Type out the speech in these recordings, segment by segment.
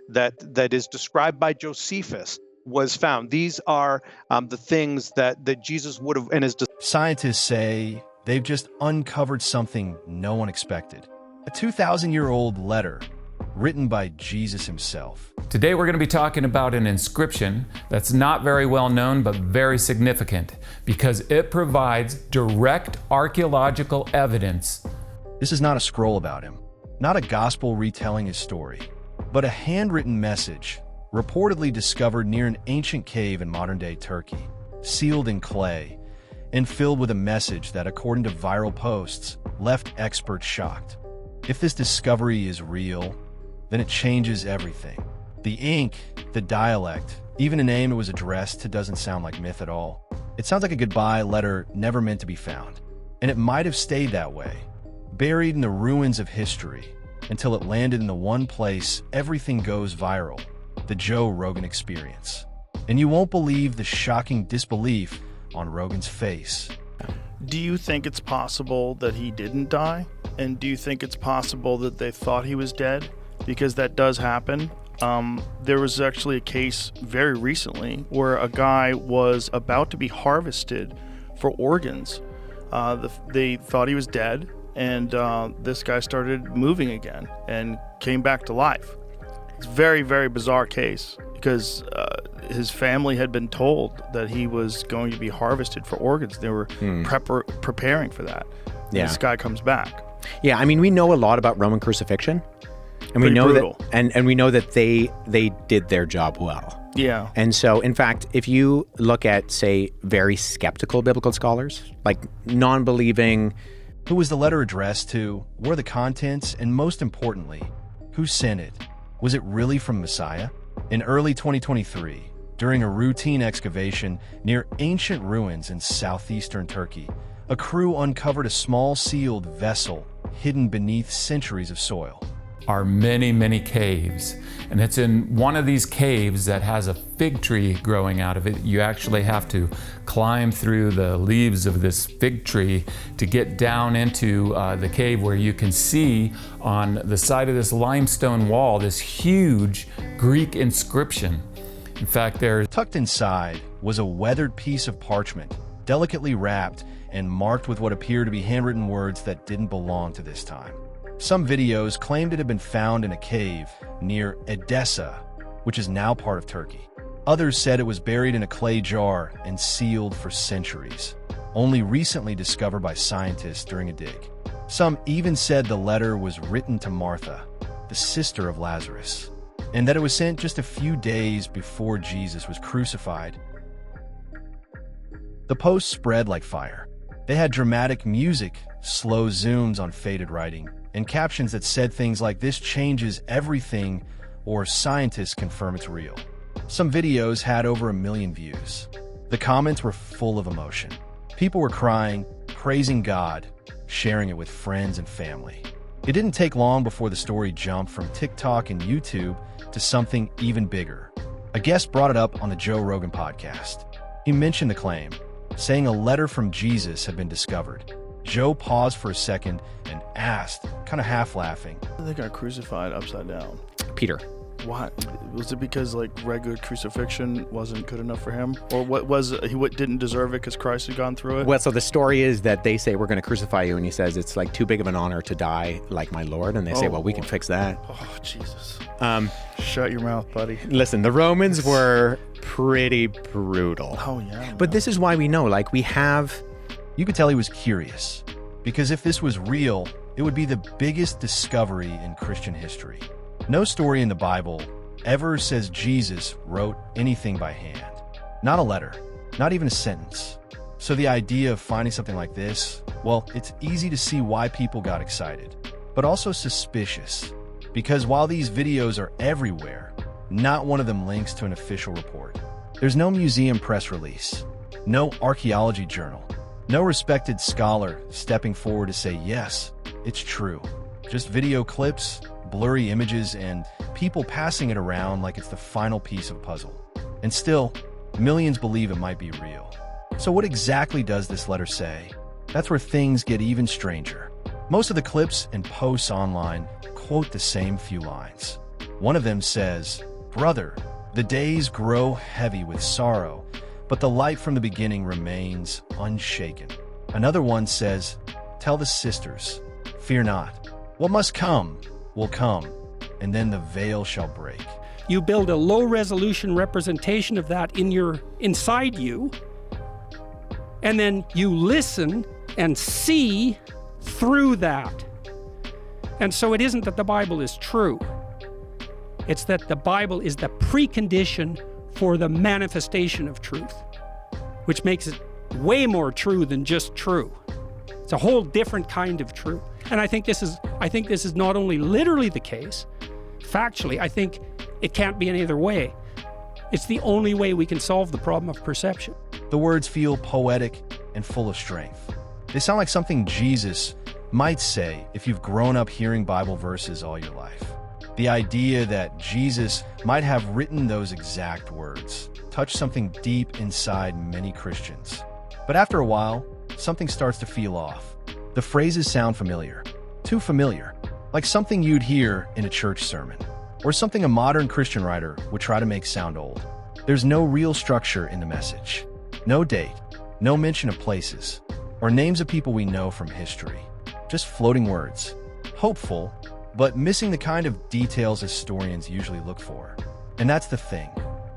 that is described by Josephus was found. These are the things that Jesus would have, and his scientists say they've just uncovered something no one expected. A 2,000-year-old letter written by Jesus himself. Today we're going to be talking about an inscription that's not very well known but very significant because it provides direct archaeological evidence. This is not a scroll about him, not a gospel retelling his story, but a handwritten message reportedly discovered near an ancient cave in modern-day Turkey, sealed in clay and filled with a message that, according to viral posts, left experts shocked. If this discovery is real, then it changes everything. The ink, the dialect, even a name it was addressed to doesn't sound like myth at all. It sounds like a goodbye letter never meant to be found. And it might have stayed that way, buried in the ruins of history, until it landed in the one place everything goes viral, the Joe Rogan experience. And you won't believe the shocking disbelief on Rogan's face. Do you think it's possible that he didn't die? And do you think it's possible that they thought he was dead? Because that does happen. There was actually a case very recently where a guy was about to be harvested for organs. They thought he was dead, and this guy started moving again and came back to life. It's a very, very bizarre case because his family had been told that he was going to be harvested for organs. They were preparing for that. Yeah. This guy comes back. Yeah, I mean, we know a lot about Roman crucifixion. And we know brutal. that, and we know that they did their job well. Yeah. And so, in fact, if you look at, say, very skeptical biblical scholars, like non-believing, who was the letter addressed to? What are the contents? And most importantly, who sent it? Was it really from Messiah? In early 2023, during a routine excavation near ancient ruins in southeastern Turkey, a crew uncovered a small sealed vessel hidden beneath centuries of soil. Are many, many caves. And it's in one of these caves that has a fig tree growing out of it. You actually have to climb through the leaves of this fig tree to get down into the cave, where you can see on the side of this limestone wall this huge Greek inscription. In fact, tucked inside was a weathered piece of parchment, delicately wrapped and marked with what appeared to be handwritten words that didn't belong to this time. Some videos claimed it had been found in a cave near Edessa, which is now part of Turkey. Others said it was buried in a clay jar and sealed for centuries, only recently discovered by scientists during a dig. Some even said the letter was written to Martha, the sister of Lazarus, and that it was sent just a few days before Jesus was crucified. The posts spread like fire. They had dramatic music, slow zooms on faded writing, and captions that said things like, "This changes everything," or "Scientists confirm it's real." Some videos had over 1 million views. The comments were full of emotion. People were crying, praising God, sharing it with friends and family. It didn't take long before the story jumped from TikTok and YouTube to something even bigger. A guest brought it up on the Joe Rogan podcast. He mentioned the claim, saying a letter from Jesus had been discovered. Joe paused for a second and asked, kind of half laughing, They got crucified upside down. Peter. What? Was it because like regular crucifixion wasn't good enough for him? Or what was he didn't deserve it because Christ had gone through it? Well, so the story is that they say, "We're going to crucify you," and he says, "It's like too big of an honor to die like my Lord." And they say, "Well, we can fix that." Oh, Jesus. Shut your mouth, buddy. Listen, the Romans were pretty brutal. Oh, yeah. But this is why we know, like, we have... You could tell he was curious, because if this was real, it would be the biggest discovery in Christian history. No story in the Bible ever says Jesus wrote anything by hand. Not a letter, not even a sentence. So the idea of finding something like this, well, it's easy to see why people got excited, but also suspicious. Because while these videos are everywhere, not one of them links to an official report. There's no museum press release, no archaeology journal, no respected scholar stepping forward to say, yes, it's true. Just video clips, blurry images, and people passing it around like it's the final piece of a puzzle. And still, millions believe it might be real. So what exactly does this letter say? That's where things get even stranger. Most of the clips and posts online quote the same few lines. One of them says, "Brother, the days grow heavy with sorrow, but the light from the beginning remains unshaken." Another one says, "Tell the sisters, fear not. What must come will come, and then the veil shall break." You build a low-resolution representation of that inside you, and then you listen and see through that. And so it isn't that the Bible is true. It's that the Bible is the precondition for the manifestation of truth, which makes it way more true than just true. It's a whole different kind of true. And I think this is not only literally the case, factually, I think it can't be any other way. It's the only way we can solve the problem of perception. The words feel poetic and full of strength. They sound like something Jesus might say if you've grown up hearing Bible verses all your life. The idea that Jesus might have written those exact words touched something deep inside many Christians. But after a while, something starts to feel off. The phrases sound familiar, too familiar, like something you'd hear in a church sermon, or something a modern Christian writer would try to make sound old. There's no real structure in the message. No date, no mention of places, or names of people we know from history. Just floating words. Hopeful, but missing the kind of details historians usually look for. And that's the thing.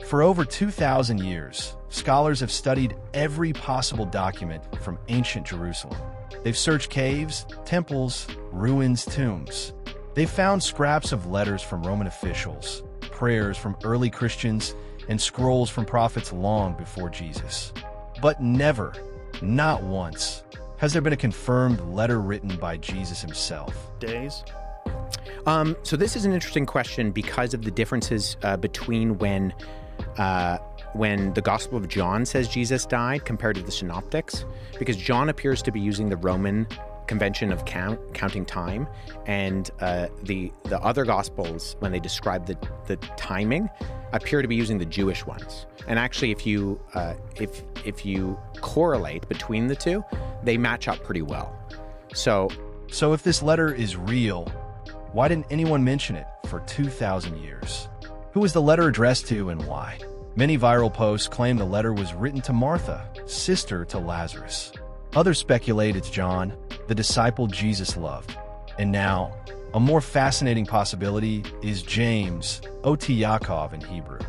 For over 2,000 years, scholars have studied every possible document from ancient Jerusalem. They've searched caves, temples, ruins, tombs. They've found scraps of letters from Roman officials, prayers from early Christians, and scrolls from prophets long before Jesus. But never, not once, has there been a confirmed letter written by Jesus himself. Days? So this is an interesting question because of the differences between when the Gospel of John says Jesus died compared to the Synoptics, because John appears to be using the Roman convention of counting time, and the other Gospels, when they describe the timing, appear to be using the Jewish ones. And actually, if you correlate between the two, they match up pretty well. So if this letter is real, why didn't anyone mention it for 2,000 years? Who was the letter addressed to and why? Many viral posts claim the letter was written to Martha, sister to Lazarus. Others speculate it's John, the disciple Jesus loved. And now, a more fascinating possibility is James, Ot Yaakov in Hebrew.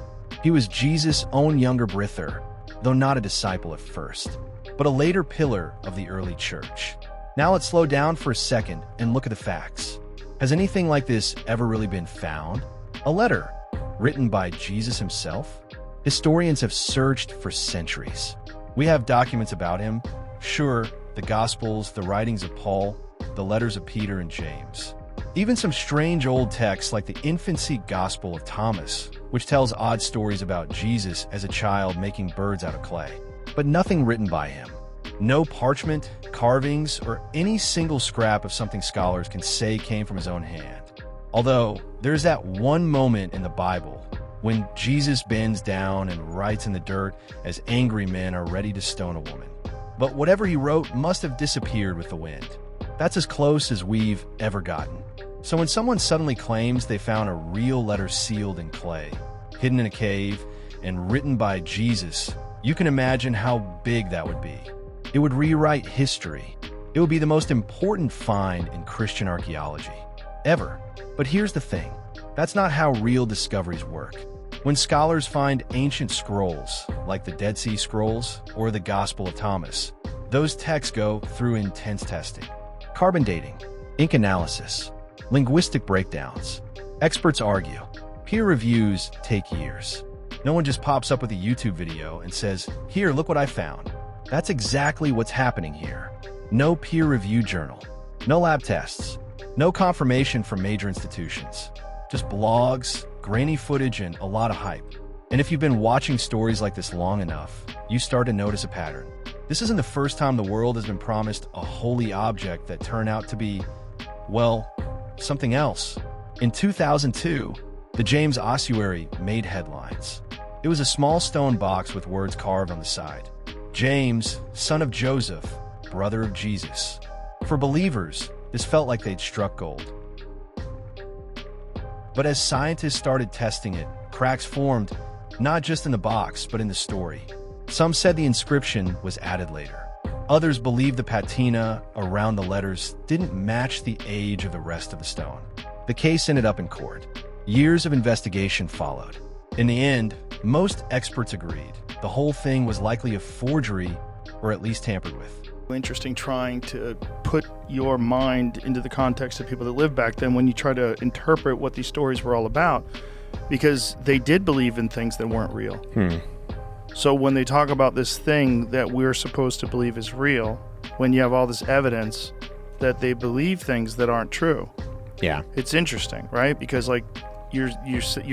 He was Jesus' own younger brother, though not a disciple at first, but a later pillar of the early church. Now let's slow down for a second and look at the facts. Has anything like this ever really been found? A letter written by Jesus himself? Historians have searched for centuries. We have documents about him. Sure, the Gospels, the writings of Paul, the letters of Peter and James. Even some strange old texts like the infancy Gospel of Thomas, which tells odd stories about Jesus as a child making birds out of clay. But nothing written by him. No parchment, carvings, or any single scrap of something scholars can say came from his own hand. Although, there's that one moment in the Bible when Jesus bends down and writes in the dirt as angry men are ready to stone a woman. But whatever he wrote must have disappeared with the wind. That's as close as we've ever gotten. So when someone suddenly claims they found a real letter sealed in clay, hidden in a cave, and written by Jesus, you can imagine how big that would be. It would rewrite history. It would be the most important find in Christian archaeology, ever. But here's the thing. That's not how real discoveries work. When scholars find ancient scrolls, like the Dead Sea Scrolls or the Gospel of Thomas, those texts go through intense testing. Carbon dating, ink analysis, linguistic breakdowns. Experts argue. Peer reviews take years. No one just pops up with a YouTube video and says, "Here, look what I found." That's exactly what's happening here. No peer-reviewed journal, no lab tests, no confirmation from major institutions. Just blogs, grainy footage, and a lot of hype. And if you've been watching stories like this long enough, you start to notice a pattern. This isn't the first time the world has been promised a holy object that turned out to be, well, something else. In 2002, the James ossuary made headlines. It was a small stone box with words carved on the side. James, son of Joseph, brother of Jesus. For believers, this felt like they'd struck gold. But as scientists started testing it, cracks formed, not just in the box, but in the story. Some said the inscription was added later. Others believed the patina around the letters didn't match the age of the rest of the stone. The case ended up in court. Years of investigation followed. In the end, most experts agreed the whole thing was likely a forgery, or at least tampered with. Interesting trying to put your mind into the context of people that lived back then when you try to interpret what these stories were all about, because they did believe in things that weren't real. So when they talk about this thing that we're supposed to believe is real, when you have all this evidence that they believe things that aren't true, it's interesting, right? Because like you're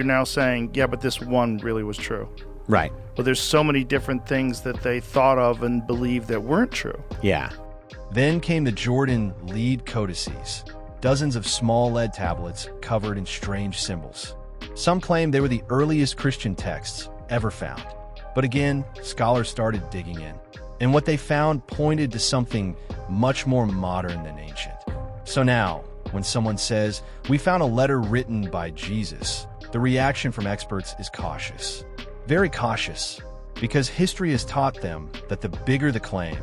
now saying, yeah, but this one really was true. Right. But there's so many different things that they thought of and believed that weren't true. Yeah. Then came the Jordan lead codices, dozens of small lead tablets covered in strange symbols. Some claim they were the earliest Christian texts ever found. But again, scholars started digging in, and what they found pointed to something much more modern than ancient. So now, when someone says, "We found a letter written by Jesus," the reaction from experts is cautious. Very cautious, because history has taught them that the bigger the claim,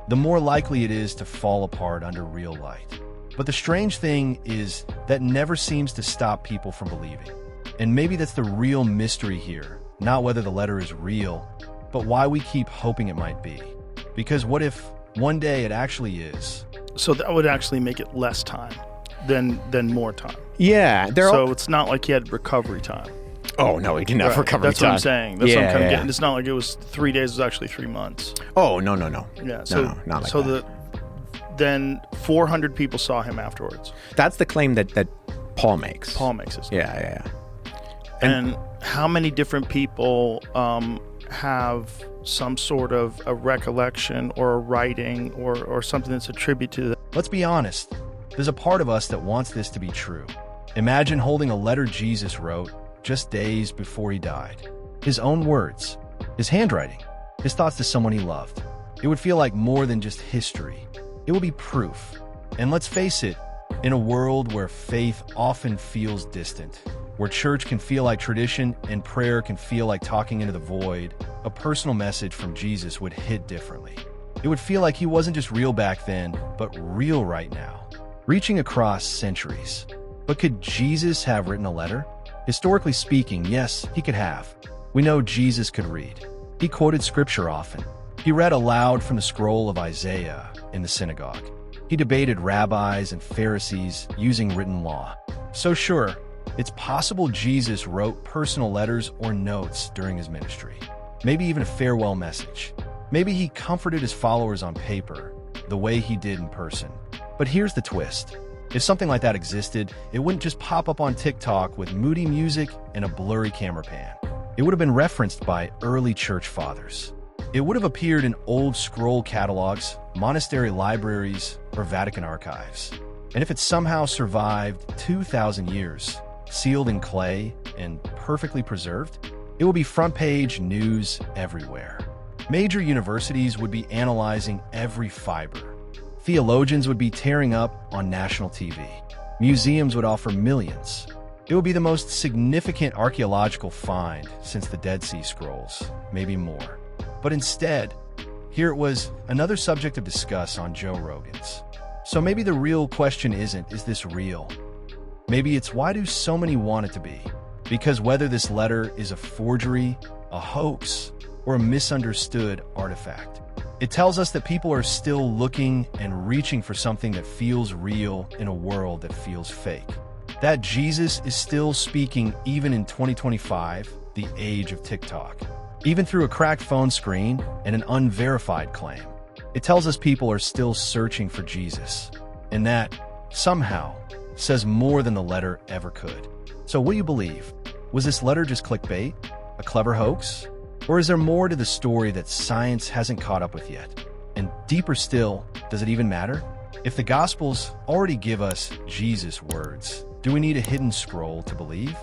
the more likely it is to fall apart under real light. But the strange thing is that never seems to stop people from believing. And maybe that's the real mystery here, not whether the letter is real, but why we keep hoping it might be. Because what if one day it actually is? So that would actually make it less time than more time. Yeah. So it's not like he had recovery time. Oh, no, he didn't have recovery That's time. what I'm saying. That's what I'm kind of getting. It's not like it was 3 days, it was actually 3 months. Oh, no. Yeah, so, no, not like so that. Then 400 people saw him afterwards. That's the claim that Paul makes. Paul makes it. Yeah. And how many different people have some sort of a recollection or a writing or something that's attributed to them? Let's be honest. There's a part of us that wants this to be true. Imagine holding a letter Jesus wrote just days before he died. His own words, his handwriting, his thoughts to someone he loved. It would feel like more than just history. It would be proof. And let's face it, in a world where faith often feels distant, where church can feel like tradition and prayer can feel like talking into the void, a personal message from Jesus would hit differently. It would feel like he wasn't just real back then, but real right now, reaching across centuries. But could Jesus have written a letter? Historically speaking, yes, he could have. We know Jesus could read. He quoted scripture often. He read aloud from the scroll of Isaiah in the synagogue. He debated rabbis and Pharisees using written law. So sure, it's possible Jesus wrote personal letters or notes during his ministry. Maybe even a farewell message. Maybe he comforted his followers on paper, the way he did in person. But here's the twist. If something like that existed, it wouldn't just pop up on TikTok with moody music and a blurry camera pan. It would have been referenced by early church fathers. It would have appeared in old scroll catalogs, monastery libraries, or Vatican archives. And if it somehow survived 2,000 years, sealed in clay and perfectly preserved, it will be front-page news everywhere. Major universities would be analyzing every fiber. Theologians would be tearing up on national TV. Museums would offer millions. It would be the most significant archaeological find since the Dead Sea Scrolls, maybe more. But instead, here it was, another subject of discuss on Joe Rogan's. So maybe the real question isn't, is this real? Maybe it's, why do so many want it to be? Because whether this letter is a forgery, a hoax, or a misunderstood artifact, it tells us that people are still looking and reaching for something that feels real in a world that feels fake. That Jesus is still speaking even in 2025, the age of TikTok. Even through a cracked phone screen and an unverified claim, it tells us people are still searching for Jesus. And that, somehow, says more than the letter ever could. So what do you believe? Was this letter just clickbait? A clever hoax? Or is there more to the story that science hasn't caught up with yet? And deeper still, does it even matter? If the Gospels already give us Jesus' words, do we need a hidden scroll to believe?